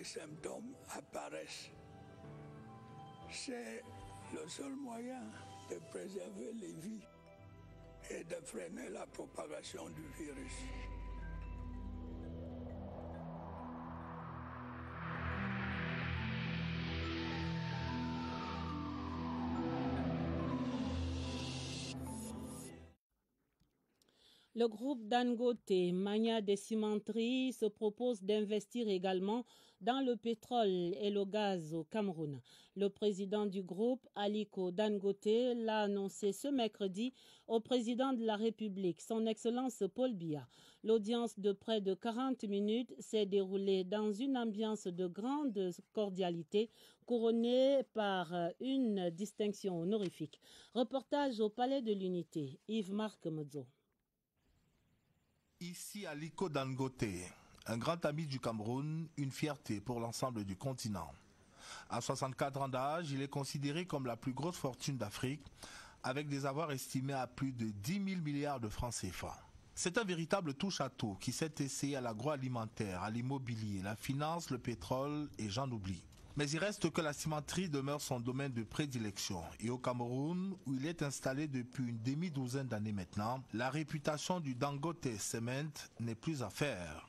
les symptômes apparaissent. C'est le seul moyen de préserver les vies et de freiner la propagation du virus. Le groupe Dangote, mania des cimenteries, se propose d'investir également dans le pétrole et le gaz au Cameroun. Le président du groupe, Aliko Dangote, l'a annoncé ce mercredi au président de la République, son Excellence Paul Biya. L'audience de près de 40 minutes s'est déroulée dans une ambiance de grande cordialité, couronnée par une distinction honorifique. Reportage au Palais de l'Unité, Yves-Marc Modzo. Ici Aliko Dangote, un grand ami du Cameroun, une fierté pour l'ensemble du continent. À 64 ans d'âge, il est considéré comme la plus grosse fortune d'Afrique, avec des avoirs estimés à plus de 10 000 milliards de francs CFA. C'est un véritable touche-à-tout qui s'est essayé à l'agroalimentaire, à l'immobilier, la finance, le pétrole et j'en oublie. Mais il reste que la cimenterie demeure son domaine de prédilection. Et au Cameroun, où il est installé depuis une demi-douzaine d'années maintenant, la réputation du Dangote Cement n'est plus à faire.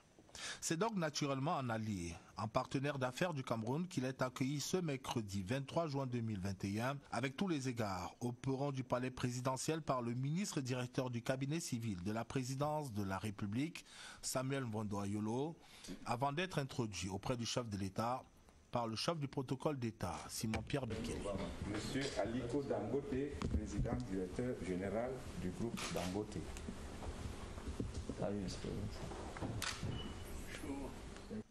C'est donc naturellement en allié, en partenaire d'affaires du Cameroun qu'il est accueilli ce mercredi 23 juin 2021 avec tous les égards au perron du palais présidentiel par le ministre directeur du cabinet civil de la présidence de la République, Samuel Mbondoayolo, avant d'être introduit auprès du chef de l'État par le chef du protocole d'État, Simon-Pierre Bekele. Monsieur Aliko Dangote, président directeur général du groupe Dangote.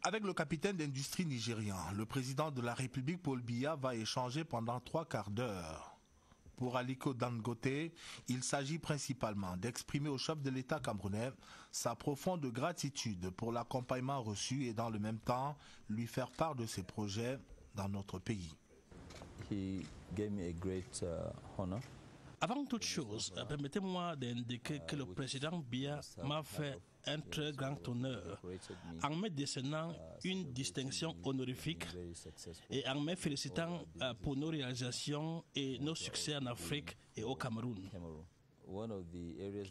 Avec le capitaine d'industrie nigérian, le président de la République Paul Biya va échanger pendant 3 quarts d'heure. Pour Aliko Dangote, il s'agit principalement d'exprimer au chef de l'État camerounais sa profonde gratitude pour l'accompagnement reçu et dans le même temps lui faire part de ses projets dans notre pays. He gave me a great honor. Avant toute chose, permettez-moi d'indiquer que le président Biya m'a fait un très grand honneur en me décernant une distinction honorifique et en me félicitant pour nos réalisations et nos succès en Afrique et au Cameroun.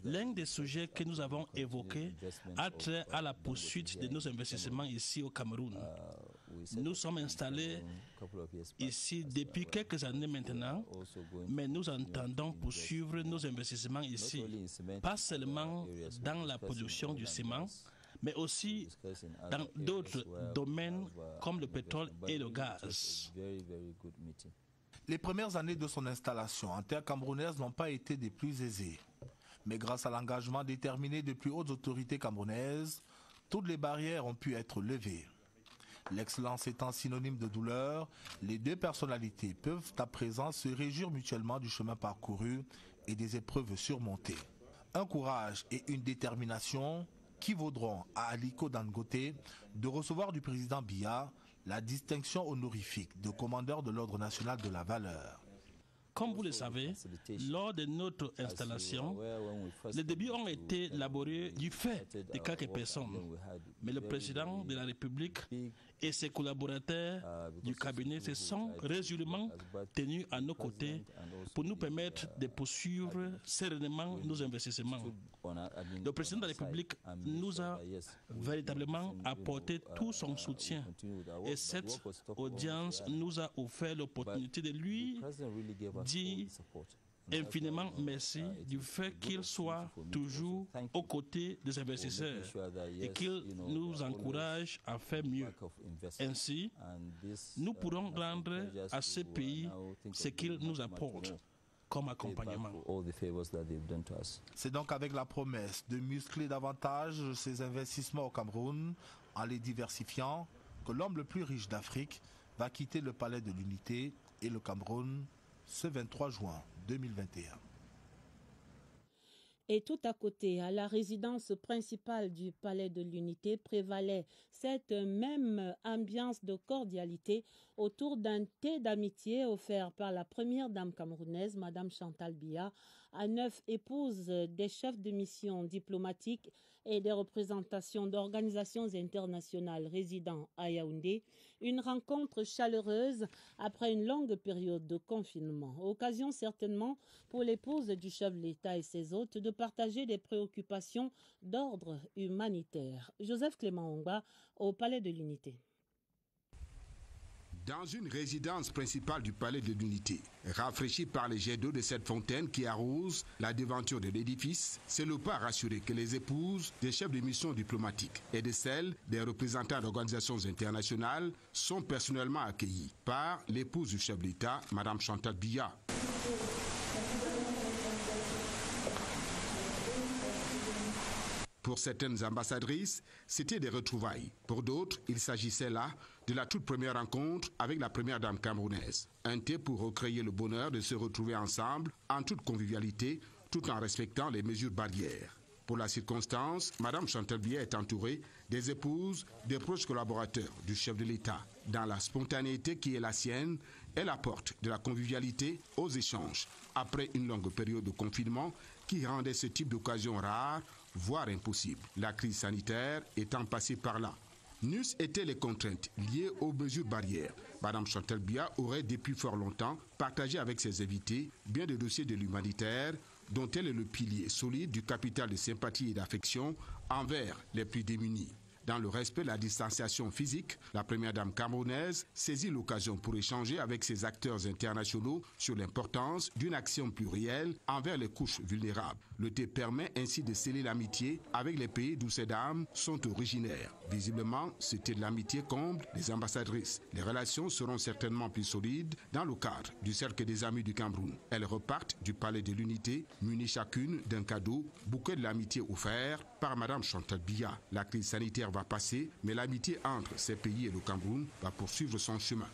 L'un des sujets que nous avons évoqués a trait à la poursuite de nos investissements ici au Cameroun. Nous sommes installés ici depuis quelques années maintenant, mais nous entendons poursuivre nos investissements ici, pas seulement dans la production du ciment, mais aussi dans d'autres domaines comme le pétrole et le gaz. Les premières années de son installation en terre camerounaise n'ont pas été des plus aisées. Mais grâce à l'engagement déterminé des plus hautes autorités camerounaises, toutes les barrières ont pu être levées. L'excellence étant synonyme de douleur, les deux personnalités peuvent à présent se réjouir mutuellement du chemin parcouru et des épreuves surmontées. Un courage et une détermination qui vaudront à Aliko Dangote de recevoir du président Biya la distinction honorifique de commandeur de l'Ordre national de la valeur. Comme vous le savez, lors de notre installation, les débuts ont été laborieux du fait de quelques personnes. Mais le président de la République et ses collaborateurs du cabinet se sont résolument tenus à nos côtés pour nous permettre de poursuivre sereinement nos investissements. Le président de la République nous a véritablement apporté tout son soutien et cette audience nous a offert l'opportunité de lui dire infiniment merci du fait qu'il soit toujours aux côtés des investisseurs et qu'il nous encourage à faire mieux. Ainsi, nous pourrons rendre à ce pays ce qu'il nous apporte comme accompagnement. C'est donc avec la promesse de muscler davantage ses investissements au Cameroun en les diversifiant que l'homme le plus riche d'Afrique va quitter le palais de l'Unité et le Cameroun ce 23 juin 2021. Et tout à côté, à la résidence principale du Palais de l'Unité, prévalait cette même ambiance de cordialité autour d'un thé d'amitié offert par la première dame camerounaise, Madame Chantal Biya, à 9 épouses des chefs de mission diplomatiques et des représentations d'organisations internationales résidant à Yaoundé, une rencontre chaleureuse après une longue période de confinement. Occasion certainement pour l'épouse du chef de l'État et ses hôtes de partager des préoccupations d'ordre humanitaire. Joseph Clément Ongba au Palais de l'Unité. Dans une résidence principale du Palais de l'Unité, rafraîchie par les jets d'eau de cette fontaine qui arrose la devanture de l'édifice, c'est le pas rassuré que les épouses des chefs de mission diplomatiques et de celles des représentants d'organisations internationales sont personnellement accueillies par l'épouse du chef de l'État, Mme Chantal Biya. Pour certaines ambassadrices, c'était des retrouvailles. Pour d'autres, il s'agissait là de la toute première rencontre avec la première dame camerounaise. Un thé pour recréer le bonheur de se retrouver ensemble en toute convivialité, tout en respectant les mesures barrières. Pour la circonstance, Mme Chantal Biya est entourée des épouses des proches collaborateurs du chef de l'État. Dans la spontanéité qui est la sienne, elle apporte de la convivialité aux échanges après une longue période de confinement qui rendait ce type d'occasion rare, voire impossible. La crise sanitaire étant passée par là. N'eussent été les contraintes liées aux mesures barrières. Mme Chantal Biya aurait depuis fort longtemps partagé avec ses invités bien des dossiers de l'humanitaire dont elle est le pilier solide du capital de sympathie et d'affection envers les plus démunis. Dans le respect de la distanciation physique, la première dame camerounaise saisit l'occasion pour échanger avec ses acteurs internationaux sur l'importance d'une action plurielle envers les couches vulnérables. Le thé permet ainsi de sceller l'amitié avec les pays d'où ces dames sont originaires. Visiblement, c'était de l'amitié comble des ambassadrices. Les relations seront certainement plus solides dans le cadre du Cercle des Amis du Cameroun. Elles repartent du Palais de l'Unité, munies chacune d'un cadeau, bouquet de l'amitié offert par Mme Chantal Biya. La crise sanitaire va passer, mais l'amitié entre ces pays et le Cameroun va poursuivre son chemin.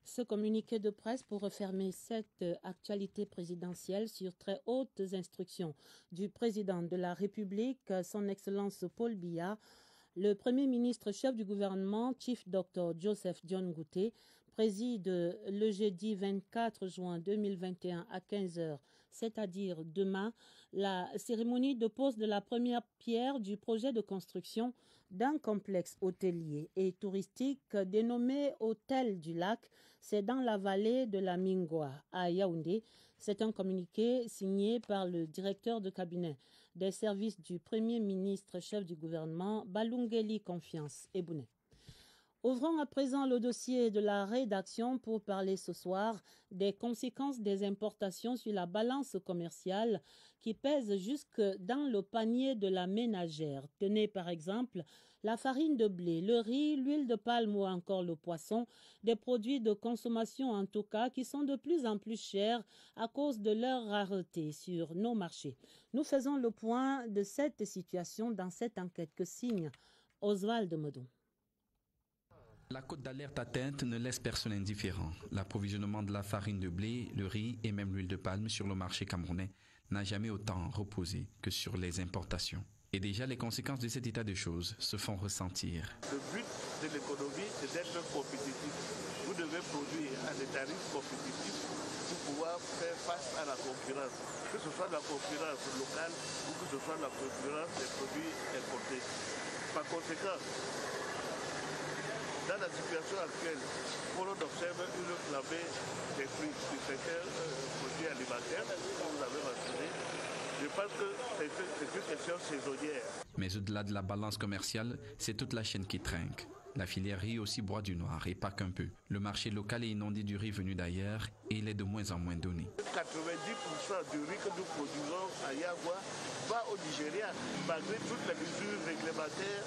Ce communiqué de presse pour refermer cette actualité présidentielle sur très hautes instructions du président de la République, son Excellence Paul Biya, le Premier ministre chef du gouvernement, Chief Dr Joseph John Ngouté, préside le jeudi 24 juin 2021 à 15h, c'est-à-dire demain, la cérémonie de pose de la première pierre du projet de construction d'un complexe hôtelier et touristique dénommé Hôtel du Lac. C'est dans la vallée de la Mingoa, à Yaoundé. C'est un communiqué signé par le directeur de cabinet des services du Premier ministre chef du gouvernement, Balungeli Confiance Ebouné. Ouvrons à présent le dossier de la rédaction pour parler ce soir des conséquences des importations sur la balance commerciale qui pèsent jusque dans le panier de la ménagère. Tenez par exemple la farine de blé, le riz, l'huile de palme ou encore le poisson, des produits de consommation en tout cas qui sont de plus en plus chers à cause de leur rareté sur nos marchés. Nous faisons le point de cette situation dans cette enquête que signe Oswald Modon. La cote d'alerte atteinte ne laisse personne indifférent. L'approvisionnement de la farine de blé, le riz et même l'huile de palme sur le marché camerounais n'a jamais autant reposé que sur les importations. Et déjà, les conséquences de cet état de choses se font ressentir. Le but de l'économie, c'est d'être compétitif. Vous devez produire à des tarifs compétitifs pour pouvoir faire face à la concurrence, que ce soit de la concurrence locale ou que ce soit de la concurrence des produits importés. Par conséquent, dans la situation actuelle, où l'on observe une flambée des prix du secteur produits alimentaires, comme vous l'avez mentionné, je pense que c'est une question saisonnière. Mais au-delà de la balance commerciale, c'est toute la chaîne qui trinque. La filière riz aussi broie du noir et pas qu'un peu. Le marché local est inondé du riz venu d'ailleurs et il est de moins en moins donné. 90% du riz que nous produisons à Yagua va au Nigeria, malgré toutes les mesures réglementaires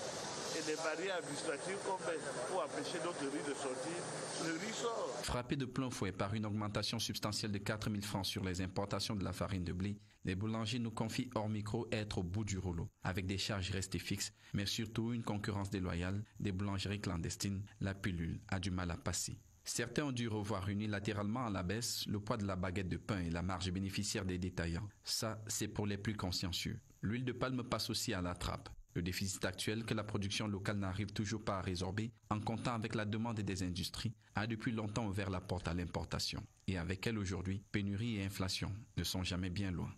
et des barrières administratives qu'on met pour empêcher notre riz de sortir. Le riz sort. Frappé de plein fouet par une augmentation substantielle de 4 000 francs sur les importations de la farine de blé, les boulangers nous confient hors micro être au bout du rouleau, avec des charges restées fixes, mais surtout une concurrence déloyale des boulangeries clandestines. La pilule a du mal à passer. Certains ont dû revoir unilatéralement à la baisse le poids de la baguette de pain et la marge bénéficiaire des détaillants. Ça, c'est pour les plus consciencieux. L'huile de palme passe aussi à la trappe. Le déficit actuel que la production locale n'arrive toujours pas à résorber, en comptant avec la demande des industries, a depuis longtemps ouvert la porte à l'importation. Et avec elle aujourd'hui, pénurie et inflation ne sont jamais bien loin.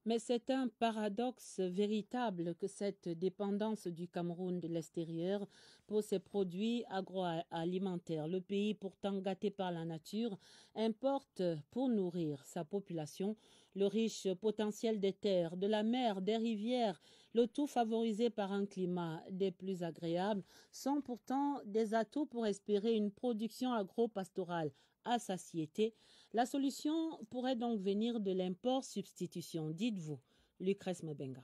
Mais c'est un paradoxe véritable que cette dépendance du Cameroun de l'extérieur pour ses produits agroalimentaires. Le pays, pourtant gâté par la nature, importe pour nourrir sa population le riche potentiel des terres, de la mer, des rivières, le tout favorisé par un climat des plus agréables, sont pourtant des atouts pour espérer une production agro-pastorale à satiété. La solution pourrait donc venir de l'import-substitution, dites-vous, Lucrèce Mbenga.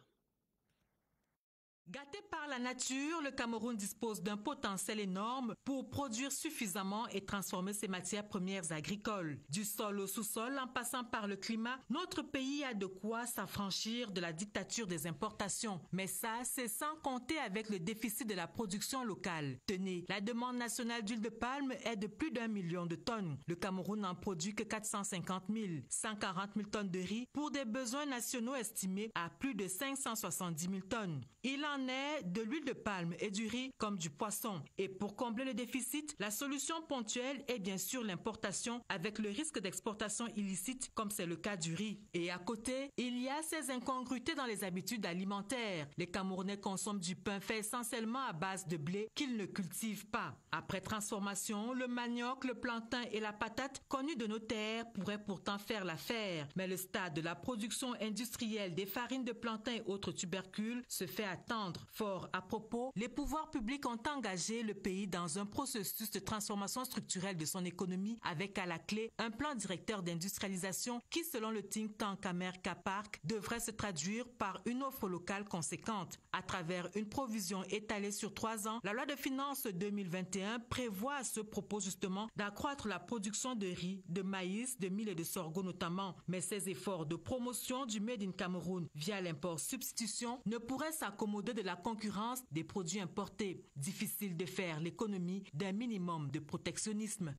Gâté par la nature, le Cameroun dispose d'un potentiel énorme pour produire suffisamment et transformer ses matières premières agricoles. Du sol au sous-sol, en passant par le climat, notre pays a de quoi s'affranchir de la dictature des importations. Mais ça, c'est sans compter avec le déficit de la production locale. Tenez, la demande nationale d'huile de palme est de plus d'1 million de tonnes. Le Cameroun n'en produit que 450 000, 140 000 tonnes de riz pour des besoins nationaux estimés à plus de 570 000 tonnes. Il en est de l'huile de palme et du riz comme du poisson. Et pour combler le déficit, la solution ponctuelle est bien sûr l'importation avec le risque d'exportation illicite comme c'est le cas du riz. Et à côté, il y a ces incongruités dans les habitudes alimentaires. Les Camerounais consomment du pain fait essentiellement à base de blé qu'ils ne cultivent pas. Après transformation, le manioc, le plantain et la patate connus de nos terres pourraient pourtant faire l'affaire. Mais le stade de la production industrielle des farines de plantain et autres tubercules se fait attendre. Fort à propos, les pouvoirs publics ont engagé le pays dans un processus de transformation structurelle de son économie avec à la clé un plan directeur d'industrialisation qui, selon le think tank Amer-Caparc, devrait se traduire par une offre locale conséquente. À travers une provision étalée sur 3 ans, la loi de finances 2021 prévoit à ce propos justement d'accroître la production de riz, de maïs, de mil et de sorgho notamment. Mais ces efforts de promotion du Made in Cameroun via l'import-substitution ne pourraient s'accommoder de la concurrence des produits importés. Difficile de faire l'économie d'un minimum de protectionnisme.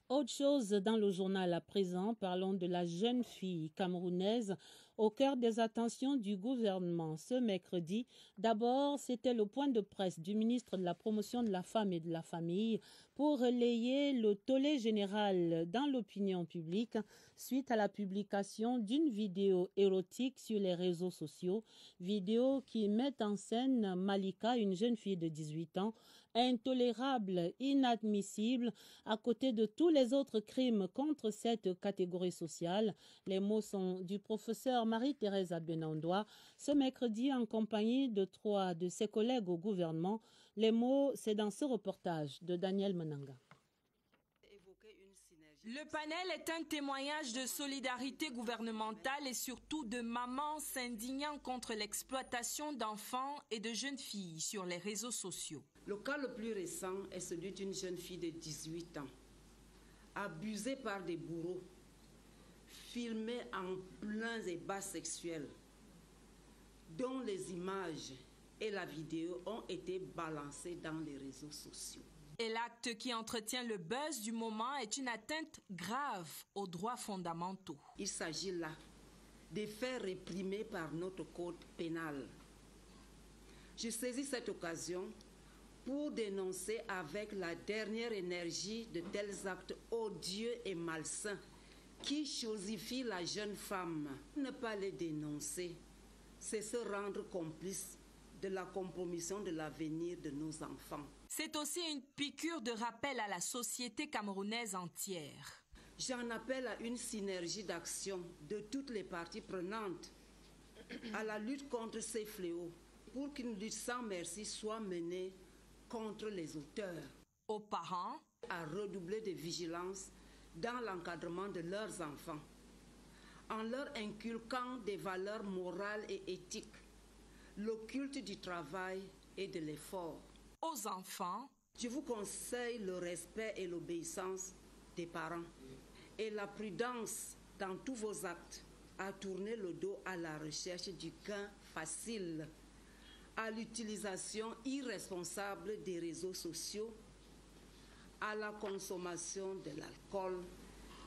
Autre chose dans le journal à présent, parlons de la jeune fille camerounaise au cœur des attentions du gouvernement ce mercredi. D'abord, c'était le point de presse du ministre de la Promotion de la Femme et de la Famille pour relayer le tollé général dans l'opinion publique suite à la publication d'une vidéo érotique sur les réseaux sociaux, vidéo qui met en scène Malika, une jeune fille de 18 ans, intolérable, inadmissible, à côté de tous les autres crimes contre cette catégorie sociale. Les mots sont du professeur Marie-Thérèse Abenandoa, ce mercredi en compagnie de 3 de ses collègues au gouvernement. Les mots, c'est dans ce reportage de Daniel Menanga. Le panel est un témoignage de solidarité gouvernementale et surtout de mamans s'indignant contre l'exploitation d'enfants et de jeunes filles sur les réseaux sociaux. Le cas le plus récent est celui d'une jeune fille de 18 ans, abusée par des bourreaux, filmée en pleins ébats sexuels, dont les images et la vidéo ont été balancées dans les réseaux sociaux. Et l'acte qui entretient le buzz du moment est une atteinte grave aux droits fondamentaux. Il s'agit là des faits réprimés par notre code pénal. Je saisis cette occasion pour dénoncer avec la dernière énergie de tels actes odieux et malsains qui chosifient la jeune femme. Ne pas les dénoncer, c'est se rendre complice de la compromission de l'avenir de nos enfants. C'est aussi une piqûre de rappel à la société camerounaise entière. J'en appelle à une synergie d'action de toutes les parties prenantes à la lutte contre ces fléaux pour qu'une lutte sans merci soit menée contre les auteurs. Aux parents, à redoubler de vigilance dans l'encadrement de leurs enfants, en leur inculquant des valeurs morales et éthiques, le culte du travail et de l'effort. Aux enfants, je vous conseille le respect et l'obéissance des parents et la prudence dans tous vos actes, à tourner le dos à la recherche du gain facile, à l'utilisation irresponsable des réseaux sociaux, à la consommation de l'alcool,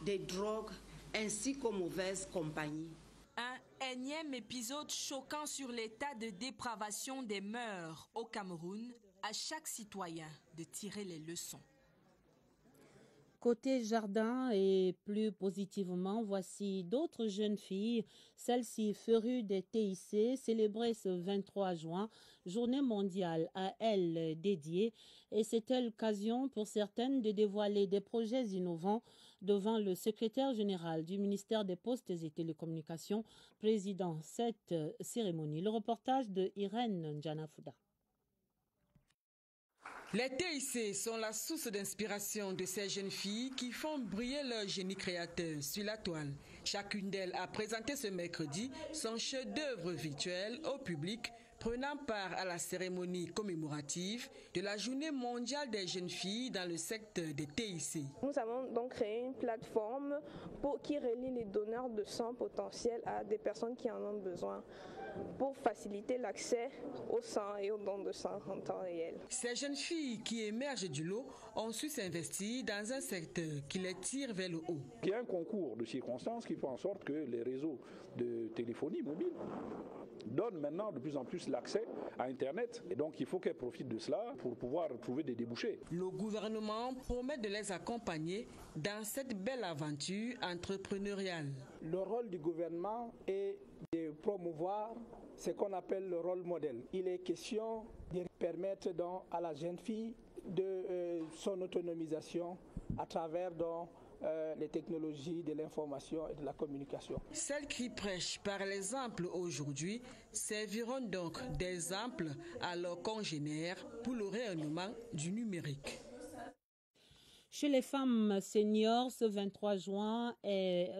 des drogues ainsi qu'aux mauvaises compagnies. Un énième épisode choquant sur l'état de dépravation des mœurs au Cameroun, à chaque citoyen de tirer les leçons. Côté jardin et plus positivement, voici d'autres jeunes filles, celles-ci férues des TIC, célébrées ce 23 juin, journée mondiale à elles dédiée, et c'était l'occasion pour certaines de dévoiler des projets innovants devant le secrétaire général du ministère des Postes et Télécommunications, président cette cérémonie. Le reportage de Irène Njanafouda. Les TIC sont la source d'inspiration de ces jeunes filles qui font briller leur génie créateur sur la toile. Chacune d'elles a présenté ce mercredi son chef-d'œuvre virtuel au public, prenant part à la cérémonie commémorative de la Journée mondiale des jeunes filles dans le secteur des TIC. Nous avons donc créé une plateforme qui relie les donneurs de sang potentiels à des personnes qui en ont besoin, pour faciliter l'accès au sang et aux dons de sang en temps réel. Ces jeunes filles qui émergent du lot ont su s'investir dans un secteur qui les tire vers le haut. Il y a un concours de circonstances qui fait en sorte que les réseaux de téléphonie mobile donnent maintenant de plus en plus l'accès à Internet. Et donc il faut qu'elles profitent de cela pour pouvoir trouver des débouchés. Le gouvernement promet de les accompagner dans cette belle aventure entrepreneuriale. Le rôle du gouvernement est de promouvoir ce qu'on appelle le rôle modèle. Il est question de permettre donc à la jeune fille de son autonomisation à travers donc les technologies de l'information et de la communication. Celles qui prêchent par l'exemple aujourd'hui serviront donc d'exemple à leurs congénères pour le rayonnement du numérique. Chez les femmes seniors, ce 23 juin est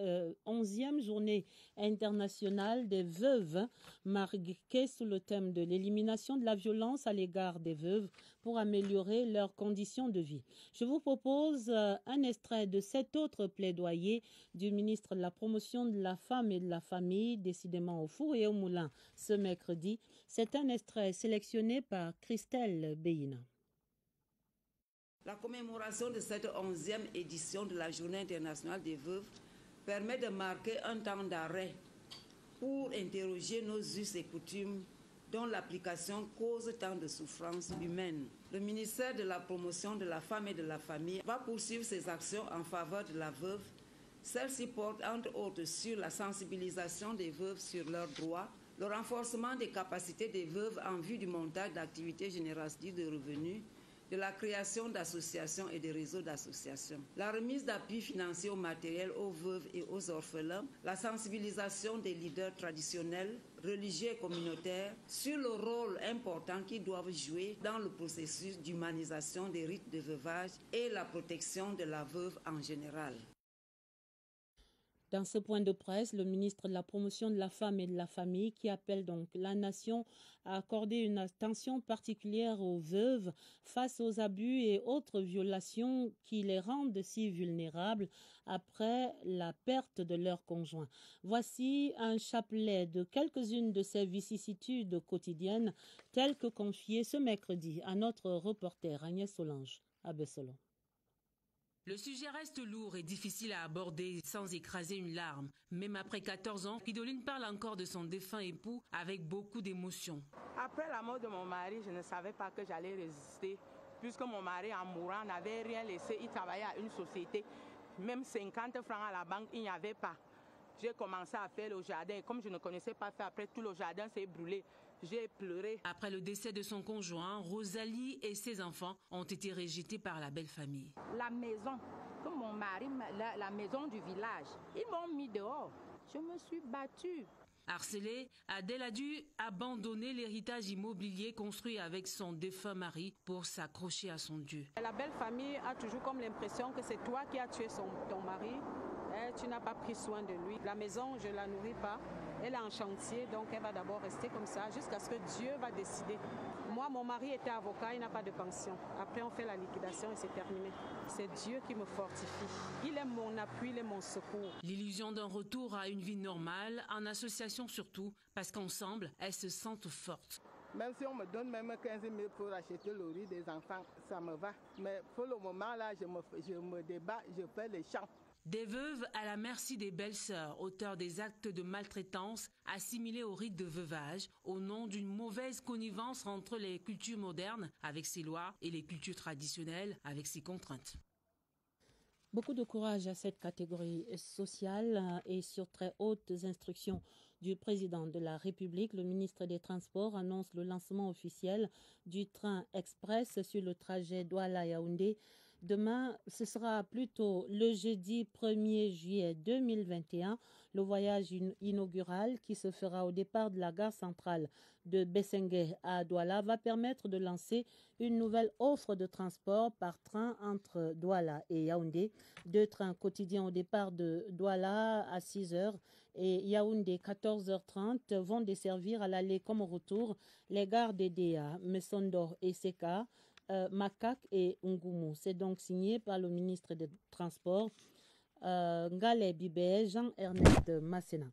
11e journée internationale des veuves, marquée sous le thème de l'élimination de la violence à l'égard des veuves pour améliorer leurs conditions de vie. Je vous propose un extrait de cet autre plaidoyer du ministre de la Promotion de la Femme et de la Famille, décidément au four et au moulin ce mercredi. C'est un extrait sélectionné par Christelle Beyina. La commémoration de cette 11e édition de la Journée internationale des veuves permet de marquer un temps d'arrêt pour interroger nos us et coutumes dont l'application cause tant de souffrances humaines. Le ministère de la Promotion de la Femme et de la Famille va poursuivre ses actions en faveur de la veuve. Celles-ci portent entre autres sur la sensibilisation des veuves sur leurs droits, le renforcement des capacités des veuves en vue du montage d'activités génératrices de revenus, de la création d'associations et de réseaux d'associations, la remise d'appui financier au matériel aux veuves et aux orphelins, la sensibilisation des leaders traditionnels, religieux et communautaires sur le rôle important qu'ils doivent jouer dans le processus d'humanisation des rites de veuvage et la protection de la veuve en général. Dans ce point de presse, le ministre de la Promotion de la Femme et de la Famille qui appelle donc la nation à accorder une attention particulière aux veuves face aux abus et autres violations qui les rendent si vulnérables après la perte de leur conjoint. Voici un chapelet de quelques-unes de ces vicissitudes quotidiennes telles que confiées ce mercredi à notre reporter Agnès Solange à Bessolo. Le sujet reste lourd et difficile à aborder sans écraser une larme. Même après 14 ans, Idoline parle encore de son défunt époux avec beaucoup d'émotion. Après la mort de mon mari, je ne savais pas que j'allais résister, puisque mon mari, en mourant, n'avait rien laissé. Il travaillait à une société. Même 50 francs à la banque, il n'y avait pas. J'ai commencé à faire le jardin. Comme je ne connaissais pas faire, après tout le jardin s'est brûlé. J'ai pleuré. Après le décès de son conjoint, Rosalie et ses enfants ont été rejetés par la belle famille. La maison, comme mon mari, la maison du village, ils m'ont mis dehors. Je me suis battue. Harcelée, Adèle a dû abandonner l'héritage immobilier construit avec son défunt mari pour s'accrocher à son Dieu. La belle famille a toujours comme l'impression que c'est toi qui as tué ton mari. Tu n'as pas pris soin de lui. La maison, je ne la nourris pas. Elle est en chantier, donc elle va d'abord rester comme ça jusqu'à ce que Dieu va décider. Moi, mon mari était avocat, il n'a pas de pension. Après, on fait la liquidation et c'est terminé. C'est Dieu qui me fortifie. Il est mon appui, il est mon secours. L'illusion d'un retour à une vie normale, en association surtout, parce qu'ensemble, elles se sentent fortes. Même si on me donne même 15 000 pour acheter le riz des enfants, ça me va. Mais pour le moment, là, je me débat, je fais les champs. Des veuves à la merci des belles-sœurs, auteurs des actes de maltraitance assimilés au rite de veuvage au nom d'une mauvaise connivence entre les cultures modernes avec ses lois et les cultures traditionnelles avec ses contraintes. Beaucoup de courage à cette catégorie sociale et sur très hautes instructions du président de la République, le ministre des Transports annonce le lancement officiel du train express sur le trajet Douala-Yaoundé. Demain, ce sera plutôt le jeudi 1er juillet 2021, le voyage inaugural qui se fera au départ de la gare centrale de Bessengue à Douala va permettre de lancer une nouvelle offre de transport par train entre Douala et Yaoundé. 2 trains quotidiens au départ de Douala à 6h et Yaoundé 14h30 vont desservir à l'aller comme au retour les gares d'Edea, Messondo et Seka, Makak et Ngumu. C'est donc signé par le ministre des Transports, Ngale Bibé, Jean-Ernest Massena.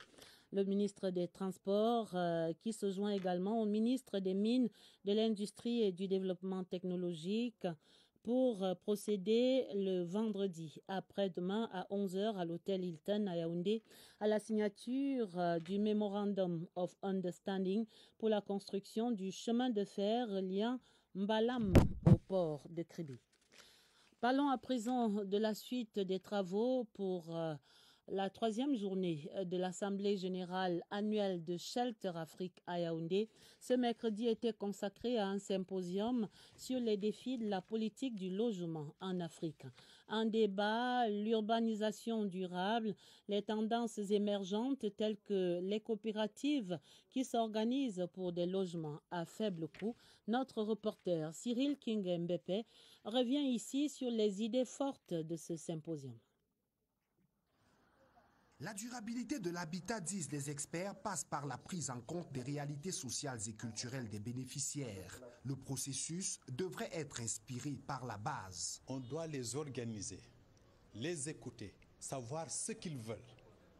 Le ministre des Transports qui se joint également au ministre des Mines, de l'Industrie et du Développement technologique pour procéder le vendredi après-demain à 11h à l'hôtel Hilton à Yaoundé à la signature du Memorandum of Understanding pour la construction du chemin de fer reliant Mbalam au port de Kribi. Parlons à présent de la suite des travaux pour la 3e journée de l'Assemblée générale annuelle de Shelter Afrique à Yaoundé. Ce mercredi était consacré à un symposium sur les défis de la politique du logement en Afrique. Un débat, l'urbanisation durable, les tendances émergentes telles que les coopératives qui s'organisent pour des logements à faible coût. Notre reporter Cyril King-Mbepe revient ici sur les idées fortes de ce symposium. La durabilité de l'habitat, disent les experts, passe par la prise en compte des réalités sociales et culturelles des bénéficiaires. Le processus devrait être inspiré par la base. On doit les organiser, les écouter, savoir ce qu'ils veulent.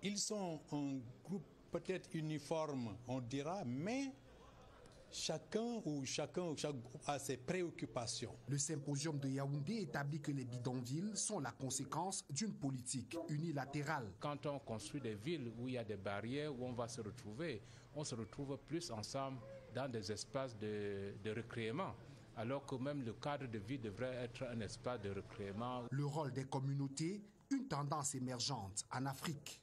Ils sont un groupe peut-être uniforme, on dira, mais chaque groupe a ses préoccupations. Le symposium de Yaoundé établit que les bidonvilles sont la conséquence d'une politique unilatérale. Quand on construit des villes où il y a des barrières, où on se retrouve plus ensemble dans des espaces de recréement, alors que même le cadre de vie devrait être un espace de recréement. Le rôle des communautés, une tendance émergente en Afrique.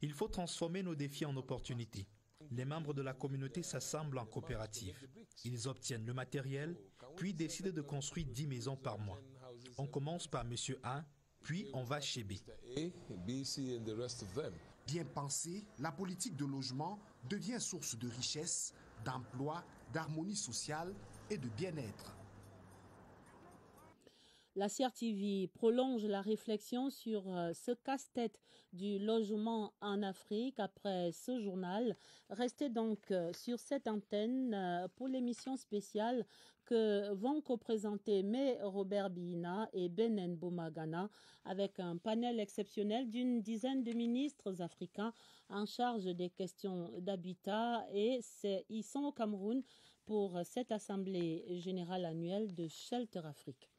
Il faut transformer nos défis en opportunités. Les membres de la communauté s'assemblent en coopérative. Ils obtiennent le matériel, puis décident de construire 10 maisons par mois. On commence par Monsieur A, puis on va chez B. Bien pensée, la politique de logement devient source de richesse, d'emploi, d'harmonie sociale et de bien-être. La CRTV prolonge la réflexion sur ce casse-tête du logement en Afrique après ce journal. Restez donc sur cette antenne pour l'émission spéciale que vont co-présenter Robert Biina et Benen Boumagana avec un panel exceptionnel d'une dizaine de ministres africains en charge des questions d'habitat et ils sont au Cameroun pour cette assemblée générale annuelle de Shelter Afrique.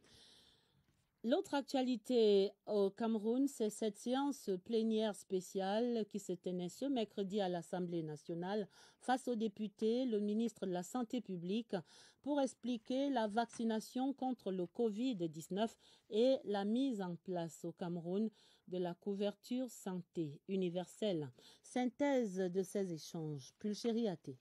L'autre actualité au Cameroun, c'est cette séance plénière spéciale qui se tenait ce mercredi à l'Assemblée nationale face aux députés, le ministre de la Santé publique, pour expliquer la vaccination contre le Covid-19 et la mise en place au Cameroun de la couverture santé universelle. Synthèse de ces échanges, Pulchéri Até.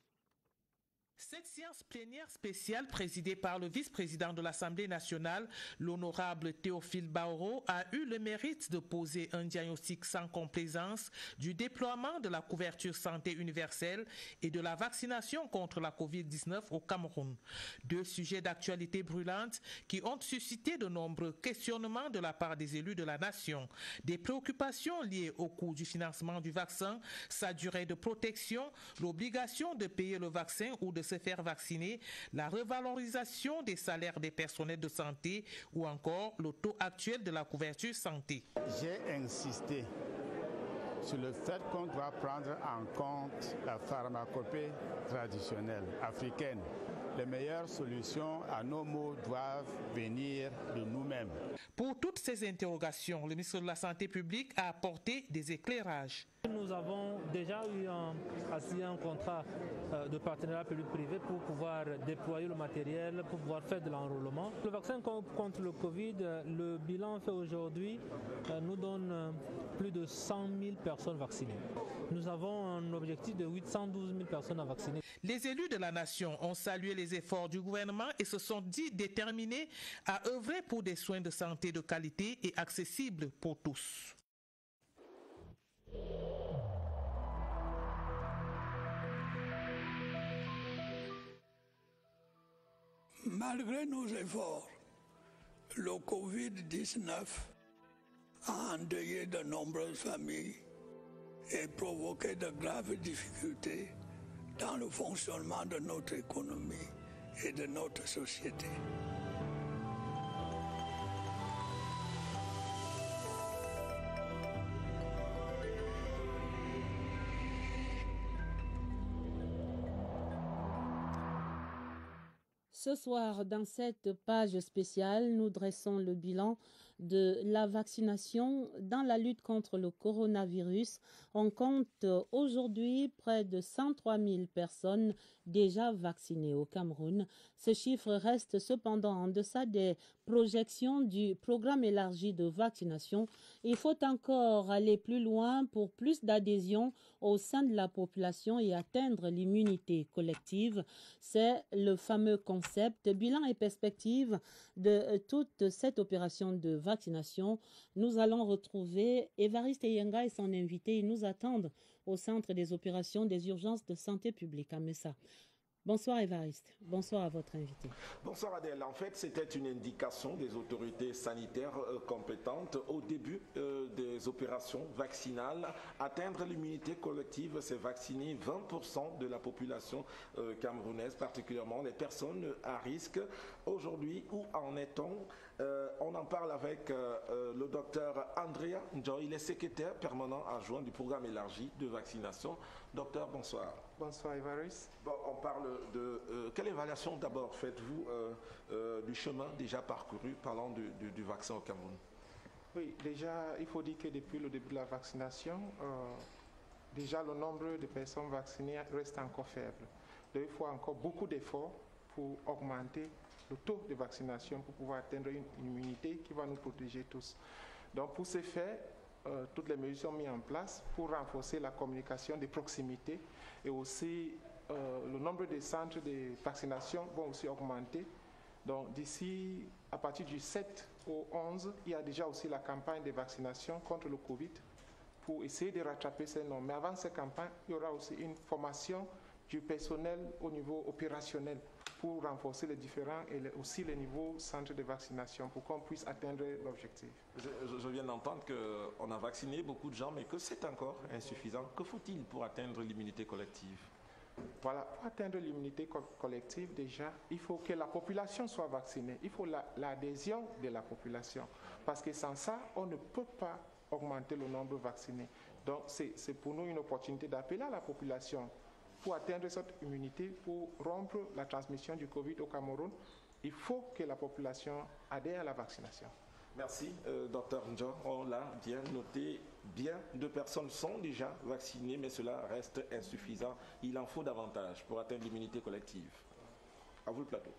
Cette séance plénière spéciale présidée par le vice-président de l'Assemblée nationale, l'honorable Théophile Baoro, a eu le mérite de poser un diagnostic sans complaisance du déploiement de la couverture santé universelle et de la vaccination contre la Covid-19 au Cameroun. 2 sujets d'actualité brûlante qui ont suscité de nombreux questionnements de la part des élus de la nation. Des préoccupations liées au coût du financement du vaccin, sa durée de protection, l'obligation de payer le vaccin ou de se faire vacciner, la revalorisation des salaires des personnels de santé ou encore le taux actuel de la couverture santé. J'ai insisté sur le fait qu'on doit prendre en compte la pharmacopée traditionnelle africaine les meilleures solutions à nos maux doivent venir de nous-mêmes. Pour toutes ces interrogations, le ministre de la Santé publique a apporté des éclairages. Nous avons déjà eu un contrat de partenariat public-privé pour pouvoir déployer le matériel, pour pouvoir faire de l'enrôlement. Le vaccin contre le Covid, le bilan fait aujourd'hui nous donne plus de 100 000 personnes vaccinées. Nous avons un objectif de 812 000 personnes à vacciner. Les élus de la nation ont salué les efforts du gouvernement et se sont dit déterminés à œuvrer pour des soins de santé de qualité et accessibles pour tous. Malgré nos efforts, le Covid-19 a endeuillé de nombreuses familles et provoqué de graves difficultés dans le fonctionnement de notre économie et de notre société. Ce soir, dans cette page spéciale, nous dressons le bilan de la vaccination dans la lutte contre le coronavirus. On compte aujourd'hui près de 103 000 personnes déjà vaccinées au Cameroun. Ce chiffre reste cependant en deçà des projections du programme élargi de vaccination. Il faut encore aller plus loin pour plus d'adhésion au sein de la population et atteindre l'immunité collective. C'est le fameux concept bilan et perspective de toute cette opération de vaccination. Nous allons retrouver Évariste Yenga et son invité. Ils nous attendent au centre des opérations des urgences de santé publique à Messa. Bonsoir Évariste, bonsoir à votre invité. Bonsoir Adèle. En fait, c'était une indication des autorités sanitaires compétentes au début des opérations vaccinales. Atteindre l'immunité collective, c'est vacciner 20% de la population camerounaise, particulièrement les personnes à risque. Aujourd'hui, où en est-on? On en parle avec le docteur Andrea Njoy, il est secrétaire permanent adjoint du programme élargi de vaccination. Docteur, bonsoir. Bonsoir Évariste. Bon, on parle de quelle évaluation d'abord faites-vous du chemin déjà parcouru parlant du vaccin au Cameroun? Oui, déjà il faut dire que depuis le début de la vaccination, déjà le nombre de personnes vaccinées reste encore faible. Donc, il faut encore beaucoup d'efforts pour augmenter le taux de vaccination pour pouvoir atteindre une immunité qui va nous protéger tous. Donc pour ce faire, toutes les mesures sont mises en place pour renforcer la communication de proximité et aussi le nombre de centres de vaccination vont aussi augmenter. Donc d'ici, à partir du 7 au 11, il y a déjà aussi la campagne de vaccination contre le Covid pour essayer de rattraper ces nombres. Mais avant cette campagne, il y aura aussi une formation du personnel au niveau opérationnel pour renforcer les différents et aussi les niveaux centres de vaccination pour qu'on puisse atteindre l'objectif. Je viens d'entendre qu'on a vacciné beaucoup de gens, mais que c'est encore insuffisant. Que faut-il pour atteindre l'immunité collective? Voilà, pour atteindre l'immunité collective, déjà, il faut que la population soit vaccinée. Il faut l'adhésion de la population. Parce que sans ça, on ne peut pas augmenter le nombre vacciné. Donc, c'est pour nous une opportunité d'appeler à la population pour atteindre cette immunité, pour rompre la transmission du Covid au Cameroun. Il faut que la population adhère à la vaccination. Merci, docteur Njo. On l'a bien noté. Bien de personnes sont déjà vaccinées, mais cela reste insuffisant. Il en faut davantage pour atteindre l'immunité collective. À vous le plateau.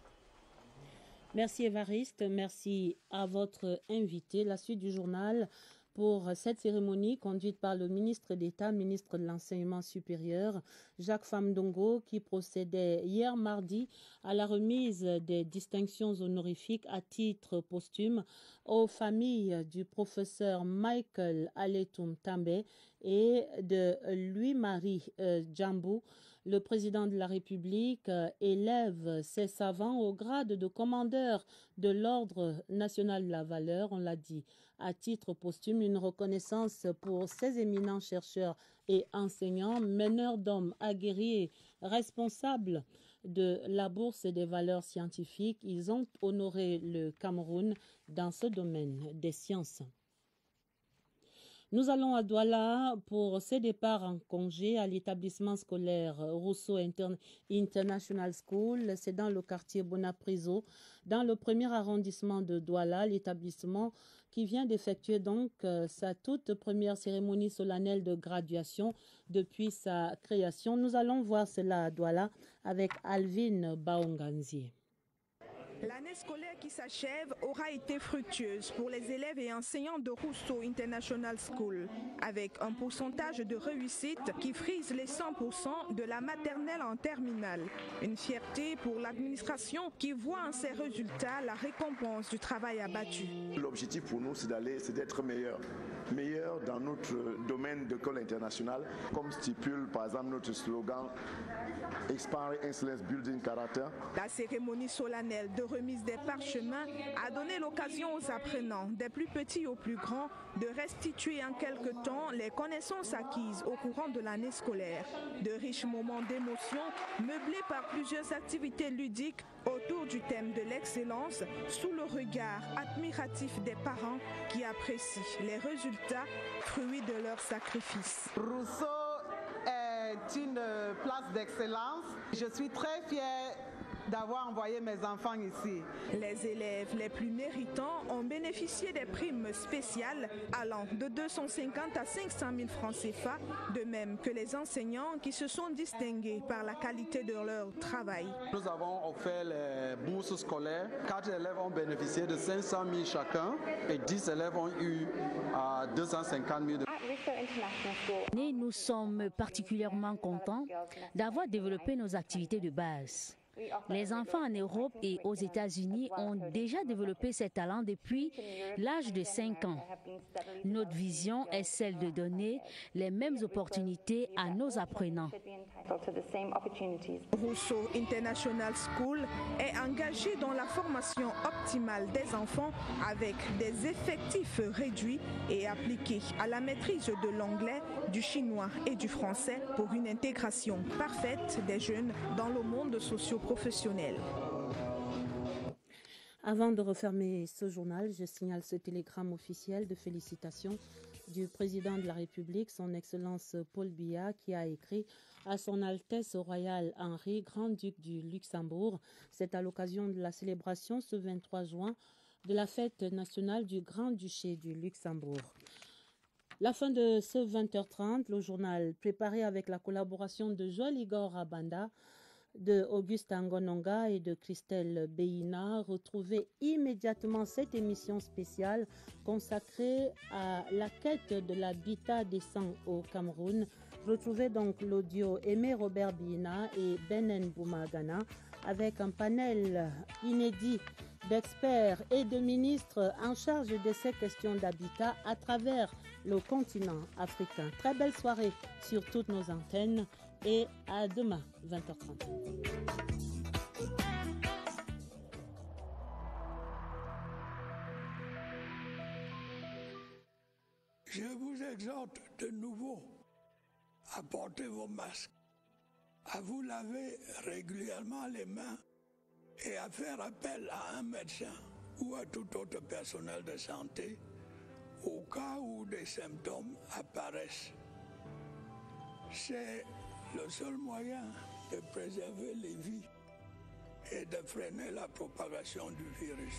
Merci Évariste, merci à votre invité. La suite du journal pour cette cérémonie conduite par le ministre d'État, ministre de l'Enseignement supérieur, Jacques Famdongo, qui procédait hier mardi à la remise des distinctions honorifiques à titre posthume aux familles du professeur Michael Aletum També et de Louis-Marie Djambou. Le président de la République élève ses savants au grade de commandeur de l'Ordre national de la valeur, on l'a dit, à titre posthume, une reconnaissance pour ces éminents chercheurs et enseignants, meneurs d'hommes aguerris et responsables de la bourse des valeurs scientifiques. Ils ont honoré le Cameroun dans ce domaine des sciences. Nous allons à Douala pour ce départ en congé à l'établissement scolaire Rousseau International School. C'est dans le quartier Bonapriso, dans le premier arrondissement de Douala, l'établissement qui vient d'effectuer donc sa toute première cérémonie solennelle de graduation depuis sa création. Nous allons voir cela à Douala avec Alvin Baonganzi. L'année scolaire qui s'achève aura été fructueuse pour les élèves et enseignants de Rousseau International School, avec un pourcentage de réussite qui frise les 100% de la maternelle en terminale. Une fierté pour l'administration qui voit en ses résultats la récompense du travail abattu. L'objectif pour nous, c'est d'être meilleur dans notre domaine d'école internationale, comme stipule par exemple notre slogan Inspiring Excellence Building Character. La cérémonie solennelle de remise des parchemins a donné l'occasion aux apprenants, des plus petits aux plus grands, de restituer en quelque temps les connaissances acquises au courant de l'année scolaire. De riches moments d'émotion, meublés par plusieurs activités ludiques autour du thème de l'excellence, sous le regard admiratif des parents qui apprécient les résultats, fruits de leur sacrifice. Rousseau est une place d'excellence. Je suis très fière d'avoir envoyé mes enfants ici. Les élèves les plus méritants ont bénéficié des primes spéciales allant de 250 à 500 000 francs CFA, de même que les enseignants qui se sont distingués par la qualité de leur travail. Nous avons offert les bourses scolaires. 4 élèves ont bénéficié de 500 000 chacun et 10 élèves ont eu 250 000. Nous sommes particulièrement contents d'avoir développé nos activités de base. Les enfants en Europe et aux États-Unis ont déjà développé ces talents depuis l'âge de 5 ans. Notre vision est celle de donner les mêmes opportunités à nos apprenants. Rousseau International School est engagé dans la formation optimale des enfants avec des effectifs réduits et appliqués à la maîtrise de l'anglais, du chinois et du français pour une intégration parfaite des jeunes dans le monde socio-professionnel. Avant de refermer ce journal, je signale ce télégramme officiel de félicitations du président de la République, son Excellence Paul Biya, qui a écrit à son Altesse Royale Henri, grand-duc du Luxembourg. C'est à l'occasion de la célébration ce 23 juin de la fête nationale du Grand-Duché du Luxembourg. La fin de ce 20h30, le journal préparé avec la collaboration de Joël Igor Abanda, de Auguste Angononga et de Christelle Beina. Retrouvez immédiatement cette émission spéciale consacrée à la quête de l'habitat décent au Cameroun. Retrouvez donc l'audio Aimé Robert Beina et Benen Boumagana avec un panel inédit d'experts et de ministres en charge de ces questions d'habitat à travers le continent africain. Très belle soirée sur toutes nos antennes. Et à demain, 20h30. Je vous exhorte de nouveau à porter vos masques, à vous laver régulièrement les mains et à faire appel à un médecin ou à tout autre personnel de santé au cas où des symptômes apparaissent. C'est le seul moyen de préserver les vies et de freiner la propagation du virus.